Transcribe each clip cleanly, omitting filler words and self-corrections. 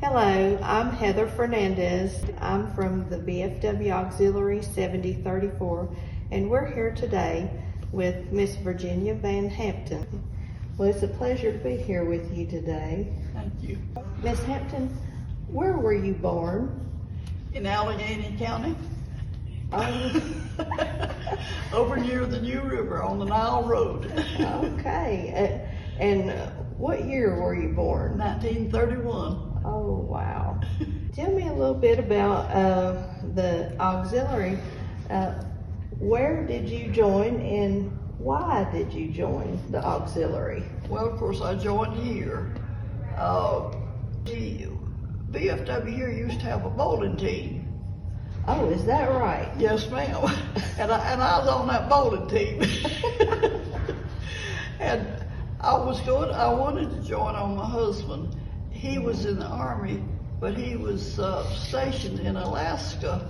Hello, I'm Heather Fernandez. I'm from the VFW Auxiliary 7034, and we're here today with Miss Virginia Van Hampton. Well, it's a pleasure to be here with you today. Thank you. Miss Hampton, where were you born? In Alleghany County. Oh. Over near the New River on the Nile Road. Okay. And what year were you born? 1931. Oh, wow. Tell me a little bit about the auxiliary. Where did you join and why did you join the auxiliary? Well, of course, I joined here. The VFW here used to have a bowling team. Oh, is that right? Yes, ma'am. And I was on that bowling team. And I wanted to join on my husband. He was in the Army, but he was stationed in Alaska.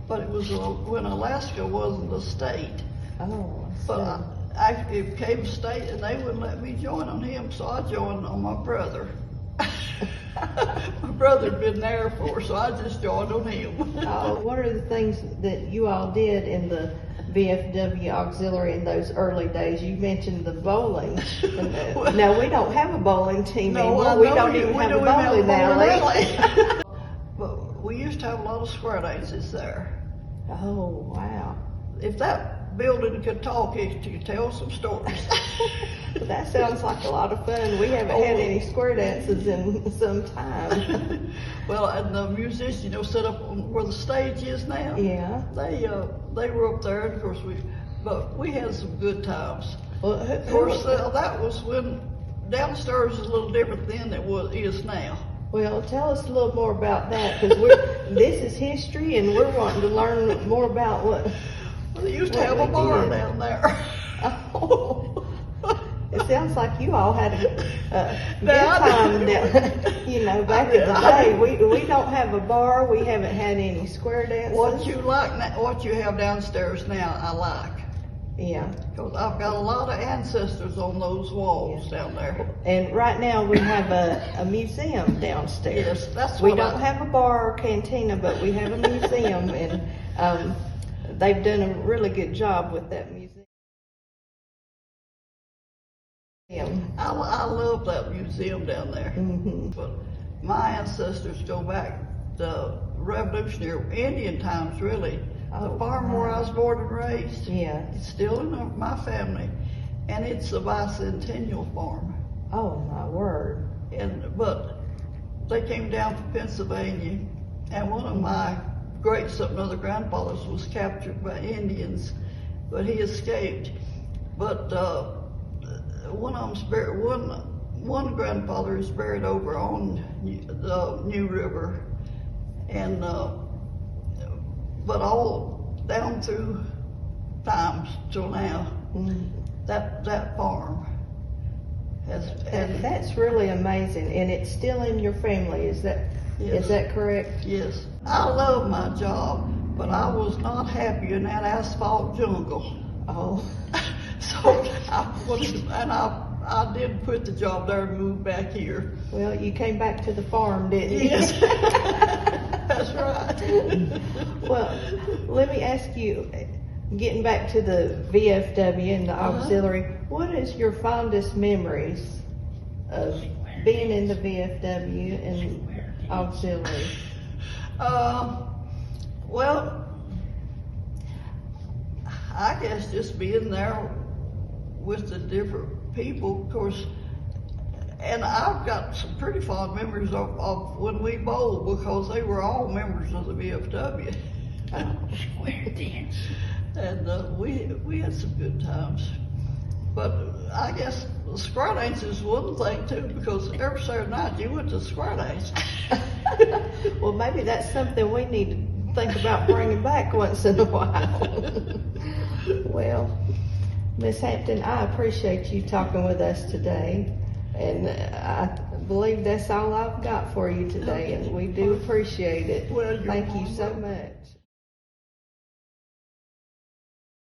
But it was when Alaska wasn't a state. Oh, But it became a state, and they wouldn't let me join on him, so I joined on my brother. My brother had been in the Air Force, so I just joined on him. What are the things that you all did in the VFW Auxiliary in those early days? You mentioned the bowling. Now, we don't have a bowling team anymore. We don't even have a bowling alley. But we used to have a lot of square dances there. Oh, wow. If that building could talk, it could tell some stories. That sounds like a lot of fun. We haven't had any square dances in some time. Well, and the musicians, set up where the stage is now. Yeah. They were up there, and of course but we had some good times. Well, of course, that was when downstairs is a little different then than it is now. Well, tell us a little more about that, because this is history, and we're wanting to learn more about what. Well, they used to have a bar down there. Oh. It sounds like you all had a good time down, back in the day. We don't have a bar. We haven't had any square dances. What you have downstairs now, I like. Yeah. Because I've got a lot of ancestors on those walls down there. And right now we have a museum downstairs. Yes, that's we don't have a bar or cantina, but we have a museum, and they've done a really good job with that museum. I love that museum down there. Mm-hmm. But my ancestors go back to Revolutionary Indian times, really. The farm where I was born and raised, it's still in my family, and it's a bicentennial farm. Oh, my word. But they came down from Pennsylvania, and one of my great-something-other grandfathers was captured by Indians, but he escaped. But one of them's buried, one grandfather is buried over on the New River, and but all down through times till now, that farm has. And that's really amazing, and it's still in your family. Is that correct? Yes. I love my job, but I was not happy in that asphalt jungle. Oh. So I did quit the job there and move back here. Well, you came back to the farm, didn't you? Yes. That's right. Well, let me ask you, getting back to the VFW and the auxiliary, what is your fondest memories of being in the VFW and auxiliary? Well, I guess just being there with the different people, of course, and I've got some pretty fond memories of when we bowled, because they were all members of the VFW. Square dance. And we had some good times. But I guess the square dance is one thing too, because every Saturday night you went to square dance. Well, maybe that's something we need to think about bringing back once in a while. Well, Miss Hampton, I appreciate you talking with us today, and I believe that's all I've got for you today, and we do appreciate it. Well, thank you so much.